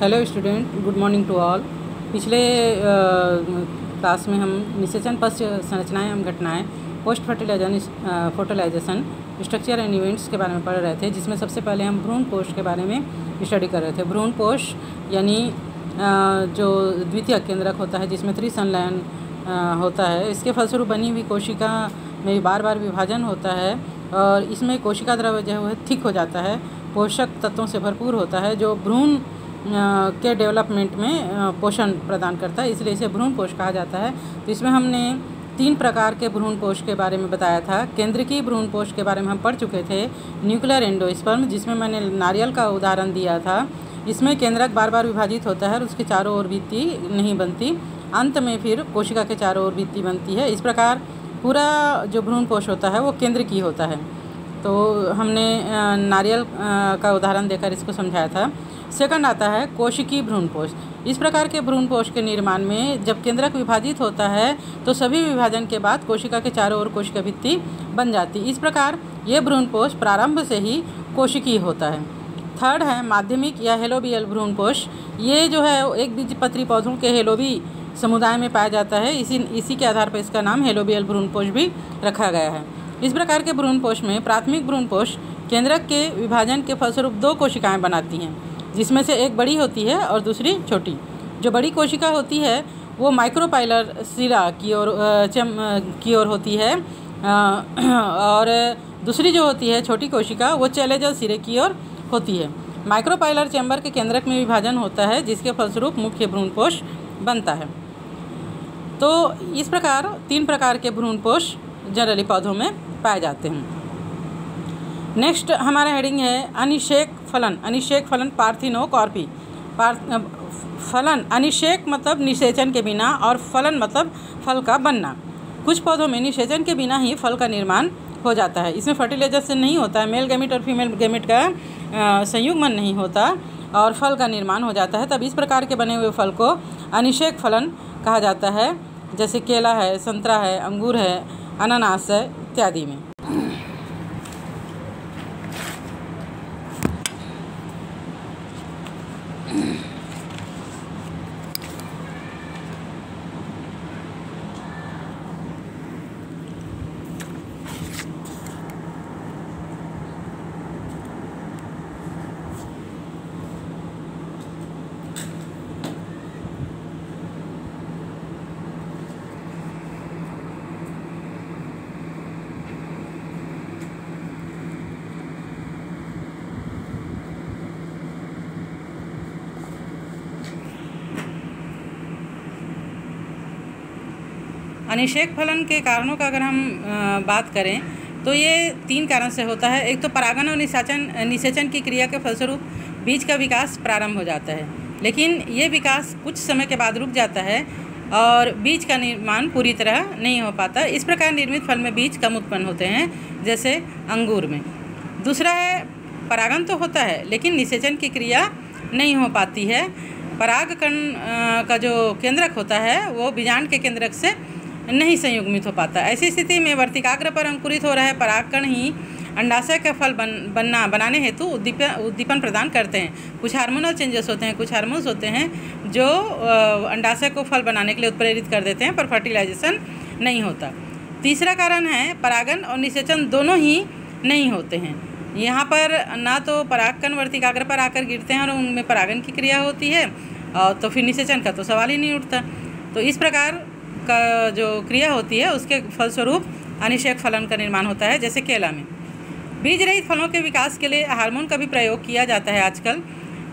Hello student, good morning to all. पिछले class में हम निषेचन पश्च संरचनाएं एवं घटनाएं, post fertilization, structure and events के बारे में पढ़ रहे थे, जिसमें सबसे पहले हम भ्रूण कोश के बारे में स्टडी कर रहे थे। भ्रूण कोश यानी जो द्वितीयक केंद्रक होता है, जिसमें त्रिसंलयन होता है। इसके फलस्वरूप बनी हुई कोशिका में बार बार विभाजन होता है और इसमें कोशिका द्रव्य जो है वह थिक हो जाता है, पोषक तत्वों से भरपूर होता है, जो भ्रूण के डेवलपमेंट में पोषण प्रदान करता है, इसलिए इसे भ्रूण कोश कहा जाता है। तो इसमें हमने 3 प्रकार के भ्रूण कोश के बारे में बताया था। केंद्रकीय भ्रूण कोश के बारे में हम पढ़ चुके थे, न्यूक्लियर एंडोस्पर्म, जिसमें मैंने नारियल का उदाहरण दिया था। इसमें केंद्रक बार बार विभाजित होता है और उसके चारों ओर भित्ति नहीं बनती, अंत में फिर कोशिका के चारों ओर भित्ति बनती है। इस प्रकार पूरा जो भ्रूण कोश होता है वो केंद्रकीय होता है। तो हमने नारियल का उदाहरण देकर इसको समझाया था। सेकंड आता है कोशिकीय भ्रूण कोश। इस प्रकार के भ्रूण कोश के निर्माण में जब केंद्रक विभाजित होता है तो सभी विभाजन के बाद कोशिका के चारों ओर कोशिका भित्ति बन जाती है। इस प्रकार ये भ्रूण कोश प्रारंभ से ही कोशिकीय होता है। थर्ड है माध्यमिक या हेलोबियल भ्रूण कोश। ये जो है एक बीजपत्री पौधों के हेलोबी समुदाय में पाया जाता है। इसी के आधार पर इसका नाम हेलोबियल भ्रूण कोश भी रखा गया है। इस प्रकार के भ्रूण कोश में प्राथमिक भ्रूण कोश केंद्रक के विभाजन के फलस्वरूप 2 कोशिकाएं बनाती हैं, जिसमें से एक बड़ी होती है और दूसरी छोटी। जो बड़ी कोशिका होती है वो माइक्रोपाइलर सिरा की ओर होती है और दूसरी जो होती है छोटी कोशिका वो चैलेजल सिरे की ओर होती है। माइक्रोपाइलर चैम्बर के केंद्रक में विभाजन होता है, जिसके फलस्वरूप मुख्य भ्रूण कोश बनता है। तो इस प्रकार 3 प्रकार के भ्रूण कोश जनरली पौधों में पाए जाते हैं। नेक्स्ट हमारा हेडिंग है अनिषेक फलन। अनिषेक फलन पार्थिनोकॉर्पी। फलन अनिषेक मतलब निषेचन के बिना और फलन मतलब फल का बनना। कुछ पौधों में निषेचन के बिना ही फल का निर्माण हो जाता है। इसमें फर्टिलाइजेशन नहीं होता है, मेल गैमेट और फीमेल गैमेट का संयुग्मन नहीं होता और फल का निर्माण हो जाता है। तब इस प्रकार के बने हुए फल को अनिषेक फलन कहा जाता है, जैसे केला है, संतरा है, अंगूर है, अनानास है इत्यादि में। अनिषेक फलन के कारणों का अगर हम बात करें तो ये 3 कारण से होता है। एक तो परागन और निषेचन की क्रिया के फलस्वरूप बीज का विकास प्रारंभ हो जाता है, लेकिन ये विकास कुछ समय के बाद रुक जाता है और बीज का निर्माण पूरी तरह नहीं हो पाता। इस प्रकार निर्मित फल में बीज कम उत्पन्न होते हैं, जैसे अंगूर में। दूसरा है परागन तो होता है लेकिन निषेचन की क्रिया नहीं हो पाती है। परागकण का जो केंद्रक होता है वो बीजांड के केंद्रक से नहीं संयुग्मित हो पाता। ऐसी स्थिति में वर्तिकाग्र पर अंकुरित हो रहे परागकण ही अंडाशय का फल बनाने हेतु उद्दीपन प्रदान करते हैं। कुछ हार्मोनल चेंजेस होते हैं, कुछ हार्मोन्स होते हैं जो अंडाशय को फल बनाने के लिए उत्प्रेरित कर देते हैं, पर फर्टिलाइजेशन नहीं होता। तीसरा कारण है परागन और निषेचन दोनों ही नहीं होते हैं। यहाँ पर ना तो परागकण वर्तिकाग्र पर आकर गिरते हैं और उनमें परागन की क्रिया होती है, और तो फिर निषेचन का तो सवाल ही नहीं उठता। तो इस प्रकार का जो क्रिया होती है उसके फलस्वरूप अनिषेक फलन का निर्माण होता है। जैसे केला में बीज रहित फलों के विकास के लिए हार्मोन का भी प्रयोग किया जाता है आजकल,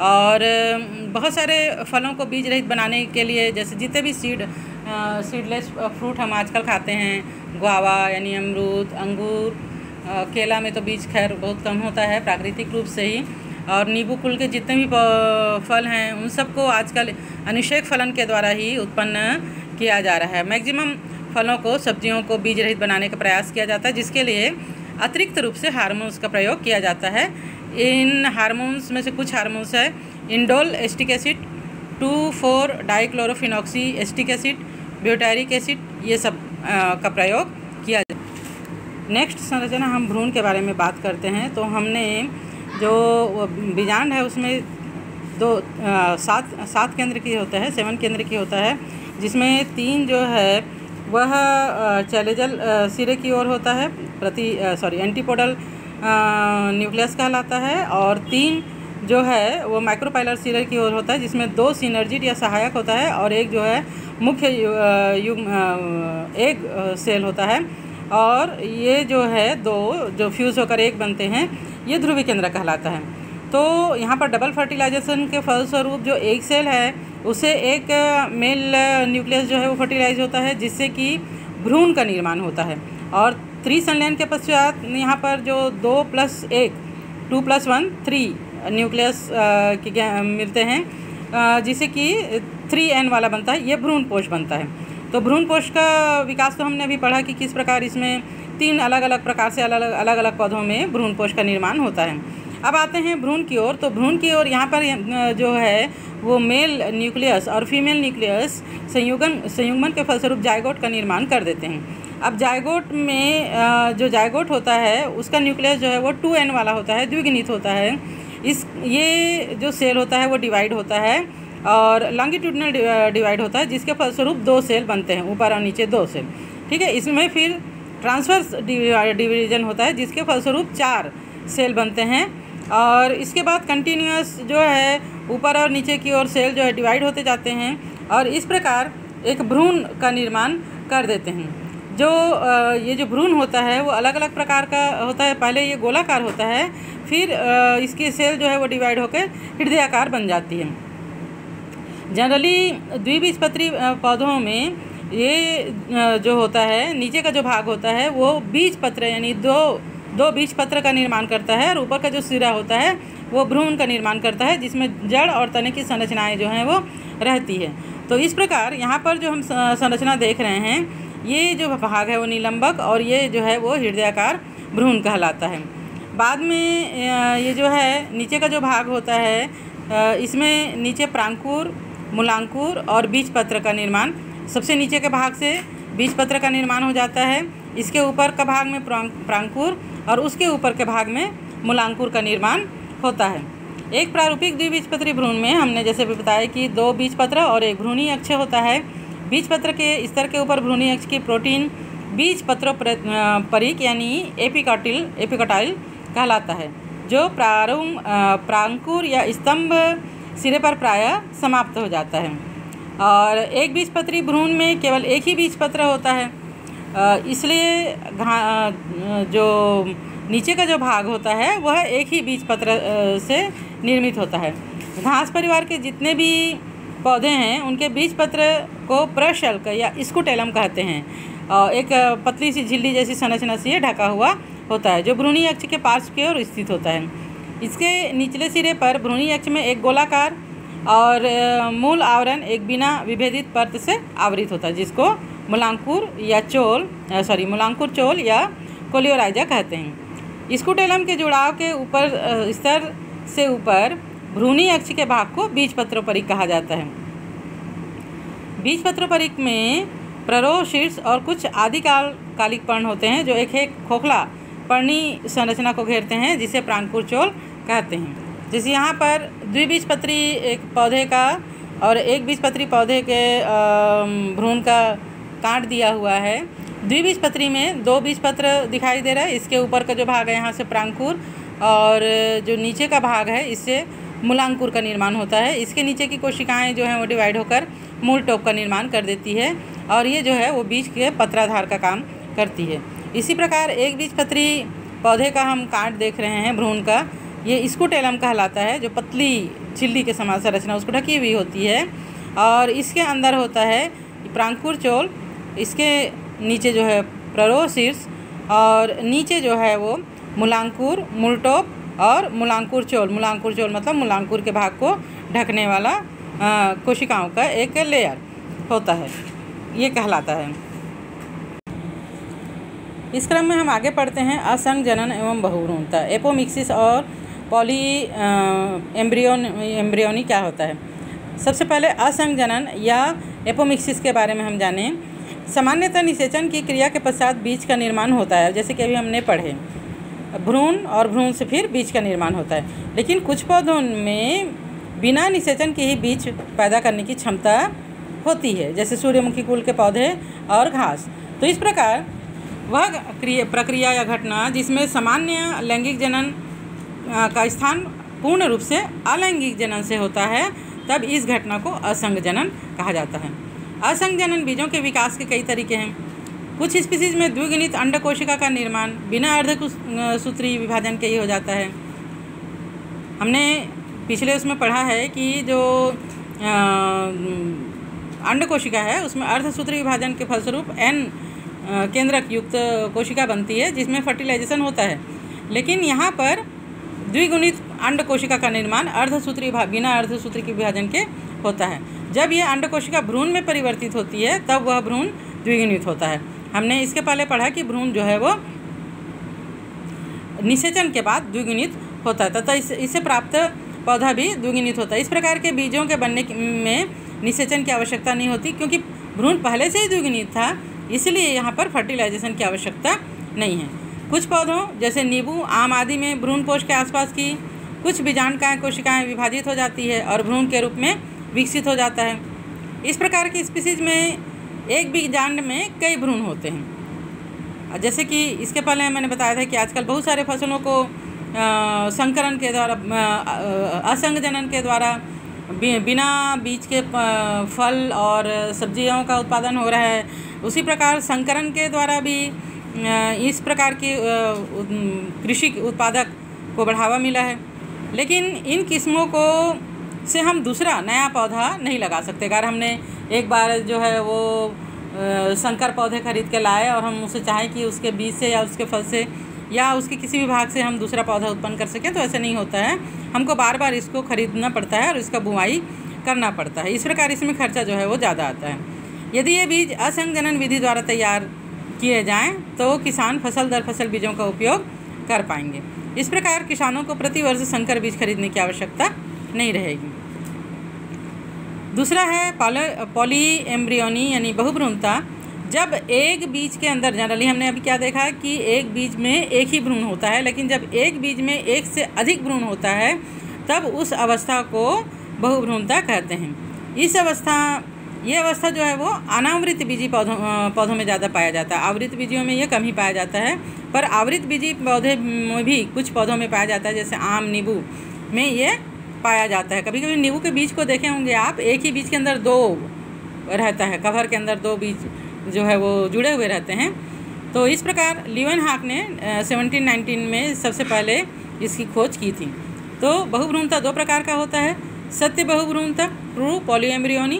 और बहुत सारे फलों को बीज रहित बनाने के लिए, जैसे जितने भी सीडलेस फ्रूट हम आजकल खाते हैं, गुआवा यानी अमरूद, अंगूर, केला में तो बीज खैर बहुत कम होता है प्राकृतिक रूप से ही, और नींबू कुल के जितने भी फल हैं उन सबको आजकल अनिषेक फलन के द्वारा ही उत्पन्न किया जा रहा है। मैक्सिमम फलों को, सब्जियों को बीज रहित बनाने का प्रयास किया जाता है, जिसके लिए अतिरिक्त रूप से हार्मोन्स का प्रयोग किया जाता है। इन हार्मोन्स में से कुछ हार्मोन्स है इंडोल एस्टिक एसिड, 2,4-डाइक्लोरोफिनॉक्सी एस्टिक एसिड, ब्यूटारिक एसिड, ये सब का प्रयोग किया जाता है। नेक्स्ट संरचना हम भ्रूण के बारे में बात करते हैं। तो हमने जो बीजांड है उसमें सात केंद्र की होता है, 7 केंद्र की होता है, जिसमें 3 जो है वह चैलेजल सिरे की ओर होता है, एंटीपोडल न्यूक्लियस कहलाता है, और 3 जो है वो माइक्रोपाइलर सिरे की ओर होता है, जिसमें 2 सिनर्जिड या सहायक होता है और एक जो है मुख्य एक सेल होता है, और ये जो है 2 जो फ्यूज़ होकर एक बनते हैं, ये ध्रुवी केंद्र कहलाता है। तो यहाँ पर डबल फर्टिलाइजेशन के फलस्वरूप जो एक सेल है उसे एक मेल न्यूक्लियस जो है वो फर्टिलाइज होता है, जिससे कि भ्रूण का निर्माण होता है, और त्रिसंलयन के पश्चात यहाँ पर जो 2+1 2+1 3 न्यूक्लियस मिलते हैं, जिससे कि 3N वाला बनता है, ये भ्रूणपोष बनता है। तो भ्रूणपोष का विकास तो हमने अभी पढ़ा कि किस प्रकार इसमें 3 अलग अलग प्रकार से अलग अलग पौधों में भ्रूणपोष का निर्माण होता है। अब आते हैं भ्रूण की ओर। तो भ्रूण की ओर यहाँ पर जो है वो मेल न्यूक्लियस और फीमेल न्यूक्लियस संयुग्मन के फलस्वरूप जायगोट का निर्माण कर देते हैं। अब जायगोट में जो जायगोट होता है उसका न्यूक्लियस जो है वो 2N वाला होता है, द्विगुणित होता है। ये जो सेल होता है वो डिवाइड होता है और लॉन्गिट्यूडनल डिवाइड होता है, जिसके फलस्वरूप 2 सेल बनते हैं, ऊपर और नीचे 2 सेल। ठीक है, इसमें फिर ट्रांसवर्स डिवीजन होता है, जिसके फलस्वरूप 4 सेल बनते हैं, और इसके बाद कंटिन्यूअस जो है ऊपर और नीचे की ओर सेल जो है डिवाइड होते जाते हैं, और इस प्रकार एक भ्रूण का निर्माण कर देते हैं। जो ये जो भ्रूण होता है वो अलग अलग प्रकार का होता है। पहले ये गोलाकार होता है, फिर इसकी सेल जो है वो डिवाइड होकर हृदयाकार बन जाती है। जनरली द्विबीजपत्री पौधों में ये जो होता है, नीचे का जो भाग होता है वो बीजपत्र यानी दो बीजपत्र का निर्माण करता है, और ऊपर का जो सिरा होता है वो भ्रूण का निर्माण करता है, जिसमें जड़ और तने की संरचनाएं जो हैं वो रहती है। तो इस प्रकार यहाँ पर जो हम संरचना देख रहे हैं, ये जो भाग है वो निलंबक, और ये जो है वो हृदयाकार भ्रूण कहलाता है। बाद में ये जो है नीचे का जो भाग होता है, इसमें नीचे प्रांकुर, मूलांकुर और बीजपत्र का निर्माण, सबसे नीचे के भाग से बीजपत्र का निर्माण हो जाता है, इसके ऊपर का भाग में प्रांकुर और उसके ऊपर के भाग में मूलांकुर का निर्माण होता है। एक प्रारूपिक द्विबीजपत्री भ्रूण में हमने जैसे भी बताया कि 2 बीजपत्र और एक भ्रूणी अक्ष होता है। बीजपत्र के स्तर के ऊपर भ्रूणी अक्ष की प्रोटीन बीजपत्रोपरिक यानी एपिकटाइल कहलाता है, जो प्रांकुर या स्तंभ सिरे पर प्रायः समाप्त हो जाता है। और एक बीजपत्री भ्रूण में केवल एक ही बीजपत्र होता है, इसलिए जो नीचे का जो भाग होता है वह एक ही बीजपत्र से निर्मित होता है। घास परिवार के जितने भी पौधे हैं उनके बीजपत्र को प्रशल्क या स्कूटेलम कहते हैं, एक पतली सी झिल्ली जैसी संरचना से ढका हुआ होता है, जो भ्रूणी अक्ष के पार्श्व की ओर स्थित होता है। इसके निचले सिरे पर भ्रूणी अक्ष में एक गोलाकार और मूल आवरण एक बिना विभेदित परत से आवृत होता है, जिसको मूलांकुर चोल या कोलियोराइजा कहते हैं। स्कूटेलम के जुड़ाव के ऊपर स्तर से ऊपर भ्रूणी अक्ष के भाग को बीजपत्रोपरिक कहा जाता है। बीजपत्रोपरिक में प्ररोह, शीर्ष और कुछ आदिकालिक पर्ण होते हैं, जो एक खोखला पर्णी संरचना को घेरते हैं, जिसे प्रांकुर चोल कहते हैं। जैसे यहाँ पर द्विबीजपत्री एक पौधे का और एक बीजपत्री पौधे के भ्रूण का काट दिया हुआ है। द्विबीजपत्री में 2 बीजपत्र दिखाई दे रहा है, इसके ऊपर का जो भाग है यहाँ से प्रांकुर, और जो नीचे का भाग है इससे मूलांकुर का निर्माण होता है। इसके नीचे की कोशिकाएं जो हैं वो डिवाइड होकर मूल टोप का निर्माण कर देती है, और ये जो है वो बीज के पत्राधार का काम करती है। इसी प्रकार एक बीजपत्री पौधे का हम काट देख रहे हैं भ्रूण का, ये स्कूटेलम कहलाता है, जो पतली झिल्ली के समान संरचना उसको ढकी हुई होती है, और इसके अंदर होता है प्रांकुर चोल, इसके नीचे जो है प्ररोह शीर्ष, और नीचे जो है वो मूलांकुर, मूलटोप और मूलांकुर चोल मतलब मूलांकुर के भाग को ढकने वाला कोशिकाओं का एक लेयर होता है, ये कहलाता है। इस क्रम में हम आगे पढ़ते हैं असंग जनन एवं बहुभ्रूणता, एपोमिक्सिस और पॉली एम्ब्रियोनी क्या होता है। सबसे पहले असंग जनन या एपोमिक्सिस के बारे में हम जानें। सामान्यतः निषेचन की क्रिया के पश्चात बीज का निर्माण होता है, जैसे कि अभी हमने पढ़े, भ्रूण और भ्रूण से फिर बीज का निर्माण होता है। लेकिन कुछ पौधों में बिना निषेचन के ही बीज पैदा करने की क्षमता होती है, जैसे सूर्यमुखी कुल के पौधे और घास। तो इस प्रकार वह प्रक्रिया या घटना जिसमें सामान्य लैंगिक जनन का स्थान पूर्ण रूप से अलैंगिक जनन से होता है, तब इस घटना को असंग जनन कहा जाता है। असंग जनन बीजों के विकास के कई तरीके हैं। कुछ स्पीसीज में द्विगुणित अंड कोशिका का निर्माण बिना अर्धसूत्री विभाजन के ही हो जाता है। हमने पिछले उसमें पढ़ा है कि जो अंड कोशिका है उसमें अर्धसूत्री विभाजन के फलस्वरूप N केंद्रक युक्त कोशिका बनती है, जिसमें फर्टिलाइजेशन होता है। लेकिन यहाँ पर द्विगुणित अंड कोशिका का निर्माण बिना अर्धसूत्री के विभाजन के होता है। जब यह अंड कोशिका भ्रूण में परिवर्तित होती है तब वह भ्रूण द्विगुणित होता है। हमने इसके पहले पढ़ा कि भ्रूण जो है वो निषेचन के बाद द्विगुणित होता है तथा इससे प्राप्त पौधा भी द्विगुणित होता है। इस प्रकार के बीजों के बनने में निषेचन की आवश्यकता नहीं होती, क्योंकि भ्रूण पहले से ही द्विगुणित था, इसलिए यहाँ पर फर्टिलाइजेशन की आवश्यकता नहीं है। कुछ पौधों जैसे नींबू, आम आदि में भ्रूणपोष के आसपास की कुछ बीजांडकाएँ कोशिकाएँ विभाजित हो जाती है और भ्रूण के रूप में विकसित हो जाता है। इस प्रकार की स्पीसीज में एक बीजांड में कई भ्रूण होते हैं। जैसे कि इसके पहले मैंने बताया था कि आजकल बहुत सारे फसलों को संकरण के द्वारा, असंग जनन के द्वारा बिना बीज के फल और सब्जियों का उत्पादन हो रहा है। उसी प्रकार संकरण के द्वारा भी इस प्रकार की कृषि उत्पादक को बढ़ावा मिला है। लेकिन इन किस्मों को से हम दूसरा नया पौधा नहीं लगा सकते। अगर हमने एक बार जो है वो संकर पौधे खरीद के लाए और हम उसे चाहें कि उसके बीज से या उसके फल से या उसके किसी भी भाग से हम दूसरा पौधा उत्पन्न कर सकें, तो ऐसा नहीं होता है। हमको बार बार इसको खरीदना पड़ता है और इसका बुआई करना पड़ता है। इस प्रकार इसमें खर्चा जो है वो ज़्यादा आता है। यदि ये बीज असंग जनन विधि द्वारा तैयार किए जाएं तो किसान फसल दर फसल बीजों का उपयोग कर पाएंगे। इस प्रकार किसानों को प्रति वर्ष संकर बीज खरीदने की आवश्यकता नहीं रहेगी। दूसरा है पॉली एम्ब्रियोनी यानी बहुभ्रूणता। जब एक बीज के अंदर, जनरली हमने अभी क्या देखा कि एक बीज में एक ही भ्रूण होता है, लेकिन जब एक बीज में एक से अधिक भ्रूण होता है तब उस अवस्था को बहुभ्रूणता कहते हैं। ये अवस्था जो है वो अनावृत बीजी पौधों में ज़्यादा पाया जाता है। आवृत बीजियों में ये कम ही पाया जाता है, पर आवृत बीजी पौधे में भी कुछ पौधों में पाया जाता है, जैसे आम, नींबू में ये पाया जाता है। कभी कभी नींबू के बीज को देखे होंगे आप, एक ही बीज के अंदर दो रहता है, कवर के अंदर दो बीज जो है वो जुड़े हुए रहते हैं। तो इस प्रकार लीवेनहॉक ने 1719 में सबसे पहले इसकी खोज की थी। तो बहुभ्रूणता दो प्रकार का होता है। सत्य बहुभ्रूणता, ट्रू पॉलीएम्ब्रियोनी,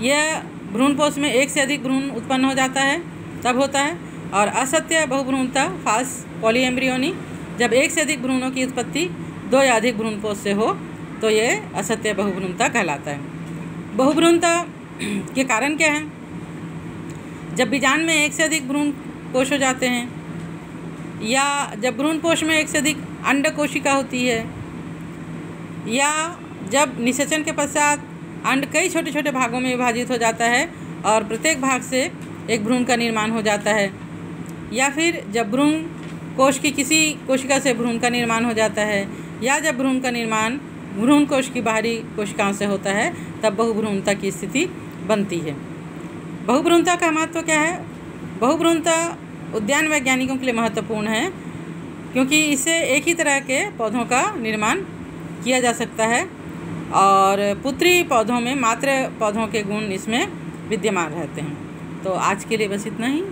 यह भ्रूणपोष में एक से अधिक भ्रूण उत्पन्न हो जाता है तब होता है। और असत्य बहुभ्रूणता, फाल्स पॉलीएम्ब्रियोनी, जब एक से अधिक भ्रूणों की उत्पत्ति दो या अधिक भ्रूणपोष से हो तो ये असत्य बहुभ्रूणता कहलाता है। बहुभ्रूणता के कारण क्या है? जब बीजांड में एक से अधिक भ्रूणपोष हो जाते हैं, या जब भ्रूणपोष में एक से अधिक अंड कोशिका होती है, या जब निषेचन के पश्चात अंड कई छोटे छोटे भागों में विभाजित हो जाता है और प्रत्येक भाग से एक भ्रूण का निर्माण हो जाता है, या फिर जब भ्रूण कोश की किसी कोशिका से भ्रूण का निर्माण हो जाता है, या जब भ्रूण का निर्माण भ्रूण कोश की बाहरी कोशिकाओं से होता है, तब बहुभ्रूणता की स्थिति बनती है। बहुभ्रूणता का महत्व क्या है? बहुभ्रूणता उद्यान वैज्ञानिकों के लिए महत्वपूर्ण है, क्योंकि इससे एक ही तरह के पौधों का निर्माण किया जा सकता है और पुत्री पौधों में मात्र पौधों के गुण इसमें विद्यमान रहते हैं। तो आज के लिए बस इतना ही।